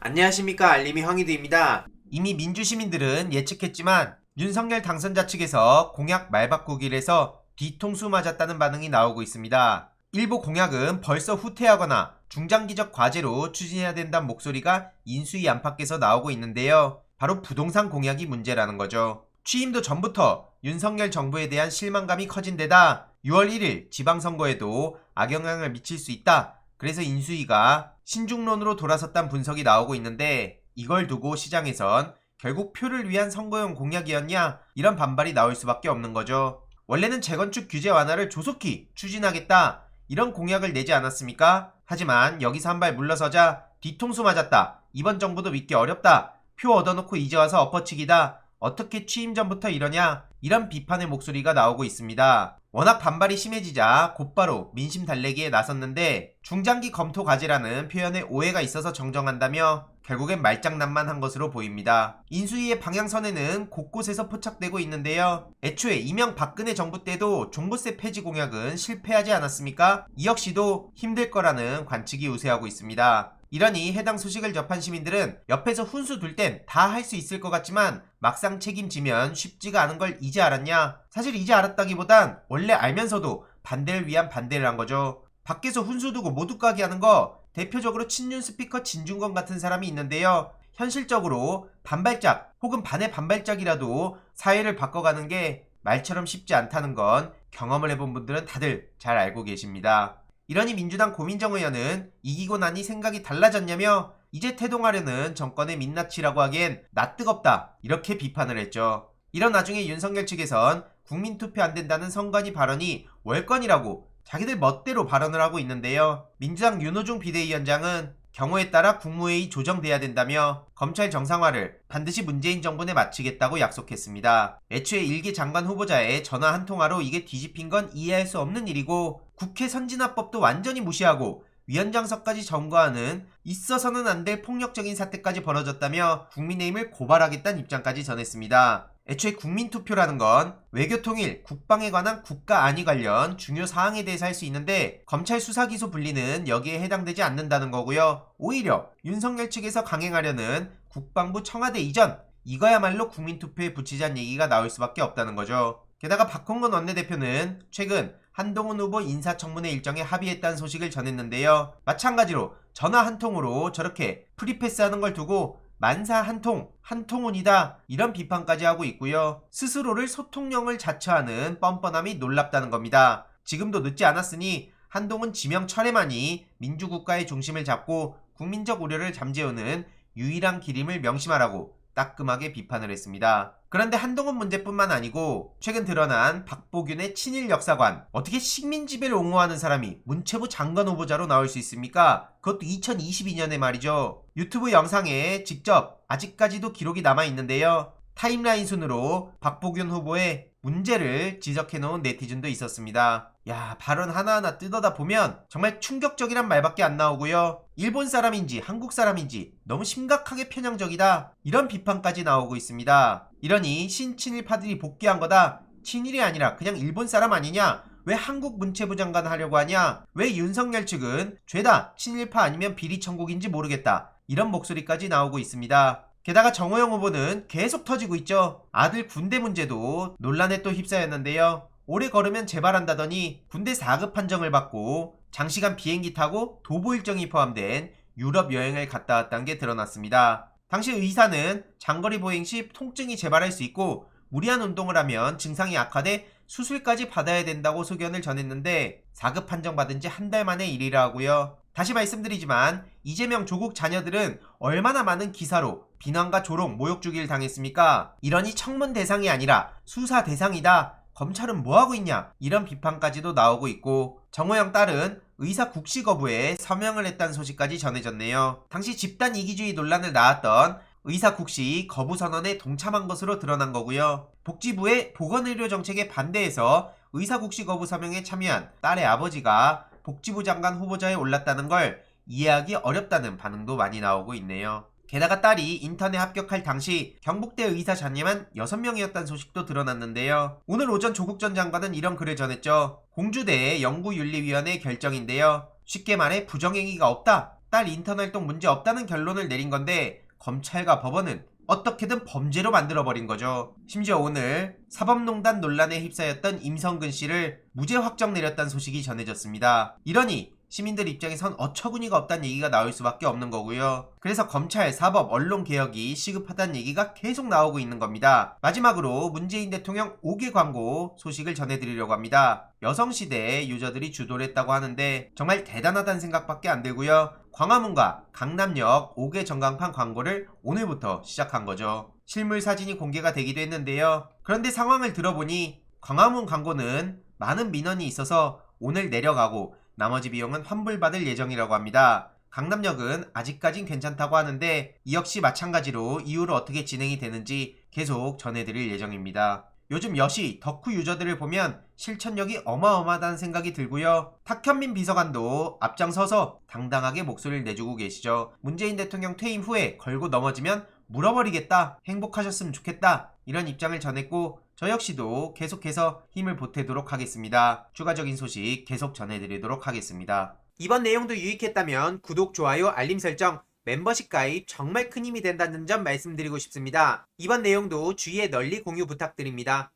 안녕하십니까, 알림이 황희두입니다. 이미 민주시민들은 예측했지만 윤석열 당선자 측에서 공약 말바꾸기에서 뒤통수 맞았다는 반응이 나오고 있습니다. 일부 공약은 벌써 후퇴하거나 중장기적 과제로 추진해야 된다는 목소리가 인수위 안팎에서 나오고 있는데요. 바로 부동산 공약이 문제라는 거죠. 취임도 전부터 윤석열 정부에 대한 실망감이 커진 데다 6월 1일 지방선거에도 악영향을 미칠 수 있다. 그래서 인수위가 신중론으로 돌아섰다는 분석이 나오고 있는데, 이걸 두고 시장에선 결국 표를 위한 선거용 공약이었냐, 이런 반발이 나올 수밖에 없는 거죠. 원래는 재건축 규제 완화를 조속히 추진하겠다, 이런 공약을 내지 않았습니까? 하지만 여기서 한 발 물러서자 뒤통수 맞았다, 이번 정부도 믿기 어렵다, 표 얻어놓고 이제 와서 엎어치기다, 어떻게 취임 전부터 이러냐, 이런 비판의 목소리가 나오고 있습니다. 워낙 반발이 심해지자 곧바로 민심 달래기에 나섰는데, 중장기 검토 과제라는 표현에 오해가 있어서 정정한다며 결국엔 말장난만 한 것으로 보입니다. 인수위의 방향선에는 곳곳에서 포착되고 있는데요. 애초에 이명박근혜 정부 때도 종부세 폐지 공약은 실패하지 않았습니까? 이 역시도 힘들 거라는 관측이 우세하고 있습니다. 이러니 해당 소식을 접한 시민들은 옆에서 훈수 둘 땐 다 할 수 있을 것 같지만 막상 책임지면 쉽지가 않은 걸 이제 알았냐? 사실 이제 알았다기보단 원래 알면서도 반대를 위한 반대를 한 거죠. 밖에서 훈수 두고 모두 까기 하는 거, 대표적으로 친윤 스피커 진중권 같은 사람이 있는데요. 현실적으로 반발짝 혹은 반의 반발짝이라도 사회를 바꿔가는 게 말처럼 쉽지 않다는 건 경험을 해본 분들은 다들 잘 알고 계십니다. 이러니 민주당 고민정 의원은 이기고 나니 생각이 달라졌냐며 이제 태동하려는 정권의 민낯이라고 하기엔 낯뜨겁다, 이렇게 비판을 했죠. 이런 와중에 윤석열 측에선 국민투표 안 된다는 선관위 발언이 월권이라고 자기들 멋대로 발언을 하고 있는데요. 민주당 윤호중 비대위원장은 경우에 따라 국무회의 조정돼야 된다며 검찰 정상화를 반드시 문재인 정부 내 마치겠다고 약속했습니다. 애초에 일개 장관 후보자의 전화 한 통화로 이게 뒤집힌 건 이해할 수 없는 일이고, 국회 선진화법도 완전히 무시하고 위원장석까지 점거하는 있어서는 안 될 폭력적인 사태까지 벌어졌다며 국민의힘을 고발하겠다는 입장까지 전했습니다. 애초에 국민투표라는 건 외교통일, 국방에 관한 국가 안위 관련 중요 사항에 대해서 할 수 있는데, 검찰 수사기소 분리는 여기에 해당되지 않는다는 거고요. 오히려 윤석열 측에서 강행하려는 국방부 청와대 이전, 이거야말로 국민투표에 붙이자는 얘기가 나올 수밖에 없다는 거죠. 게다가 박홍근 원내대표는 최근 한동훈 후보 인사청문회 일정에 합의했다는 소식을 전했는데요. 마찬가지로 전화 한 통으로 저렇게 프리패스하는 걸 두고 만사 한통, 한통운이다, 이런 비판까지 하고 있고요. 스스로를 소통령을 자처하는 뻔뻔함이 놀랍다는 겁니다. 지금도 늦지 않았으니 한동훈 지명 철회만이 민주국가의 중심을 잡고 국민적 우려를 잠재우는 유일한 길임을 명심하라고 따끔하게 비판을 했습니다. 그런데 한동훈 문제뿐만 아니고 최근 드러난 박보균의 친일 역사관, 어떻게 식민지배를 옹호하는 사람이 문체부 장관 후보자로 나올 수 있습니까? 그것도 2022년에 말이죠. 유튜브 영상에 직접 아직까지도 기록이 남아있는데요. 타임라인 순으로 박보균 후보의 문제를 지적해놓은 네티즌도 있었습니다. 야, 발언 하나하나 뜯어다 보면 정말 충격적이란 말밖에 안 나오고요. 일본 사람인지 한국 사람인지 너무 심각하게 편향적이다, 이런 비판까지 나오고 있습니다. 이러니 신친일파들이 복귀한 거다, 친일이 아니라 그냥 일본 사람 아니냐, 왜 한국 문체부 장관 하려고 하냐, 왜 윤석열 측은 죄다 친일파 아니면 비리 천국인지 모르겠다, 이런 목소리까지 나오고 있습니다. 게다가 정호영 후보는 계속 터지고 있죠. 아들 군대 문제도 논란에 또 휩싸였는데요. 오래 걸으면 재발한다더니 군대 4급 판정을 받고 장시간 비행기 타고 도보 일정이 포함된 유럽 여행을 갔다 왔다는 게 드러났습니다. 당시 의사는 장거리 보행 시 통증이 재발할 수 있고 무리한 운동을 하면 증상이 악화돼 수술까지 받아야 된다고 소견을 전했는데 4급 판정받은 지 한 달 만의 일이라 하고요. 다시 말씀드리지만 이재명 조국 자녀들은 얼마나 많은 기사로 비난과 조롱, 모욕 주기를 당했습니까? 이러니 청문 대상이 아니라 수사 대상이다, 검찰은 뭐하고 있냐, 이런 비판까지도 나오고 있고, 정호영 딸은 의사 국시 거부에 서명을 했다는 소식까지 전해졌네요. 당시 집단 이기주의 논란을 낳았던 의사 국시 거부 선언에 동참한 것으로 드러난 거고요. 복지부의 보건의료 정책에 반대해서 의사 국시 거부 서명에 참여한 딸의 아버지가 복지부 장관 후보자에 올랐다는 걸 이해하기 어렵다는 반응도 많이 나오고 있네요. 게다가 딸이 인턴에 합격할 당시 경북대 의사 자녀만 6명이었다는 소식도 드러났는데요. 오늘 오전 조국 전 장관은 이런 글을 전했죠. 공주대의 연구윤리위원회 결정인데요. 쉽게 말해 부정행위가 없다, 딸 인턴 활동 문제 없다는 결론을 내린 건데 검찰과 법원은 어떻게든 범죄로 만들어버린 거죠. 심지어 오늘 사법농단 논란에 휩싸였던 임성근 씨를 무죄 확정 내렸다는 소식이 전해졌습니다. 이러니 시민들 입장에선 어처구니가 없다는 얘기가 나올 수밖에 없는 거고요. 그래서 검찰, 사법, 언론 개혁이 시급하다는 얘기가 계속 나오고 있는 겁니다. 마지막으로 문재인 대통령 5개 광고 소식을 전해드리려고 합니다. 여성시대 유저들이 주도를 했다고 하는데 정말 대단하다는 생각밖에 안 들고요. 광화문과 강남역 5개 전광판 광고를 오늘부터 시작한 거죠. 실물 사진이 공개가 되기도 했는데요. 그런데 상황을 들어보니 광화문 광고는 많은 민원이 있어서 오늘 내려가고 나머지 비용은 환불받을 예정이라고 합니다. 강남역은 아직까진 괜찮다고 하는데 이 역시 마찬가지로 이후로 어떻게 진행이 되는지 계속 전해드릴 예정입니다. 요즘 여시, 덕후 유저들을 보면 실천력이 어마어마하다는 생각이 들고요. 탁현민 비서관도 앞장서서 당당하게 목소리를 내주고 계시죠. 문재인 대통령 퇴임 후에 걸고 넘어지면 물어버리겠다, 행복하셨으면 좋겠다, 이런 입장을 전했고 저 역시도 계속해서 힘을 보태도록 하겠습니다. 추가적인 소식 계속 전해드리도록 하겠습니다. 이번 내용도 유익했다면 구독, 좋아요, 알림 설정, 멤버십 가입 정말 큰 힘이 된다는 점 말씀드리고 싶습니다. 이번 내용도 주위에 널리 공유 부탁드립니다.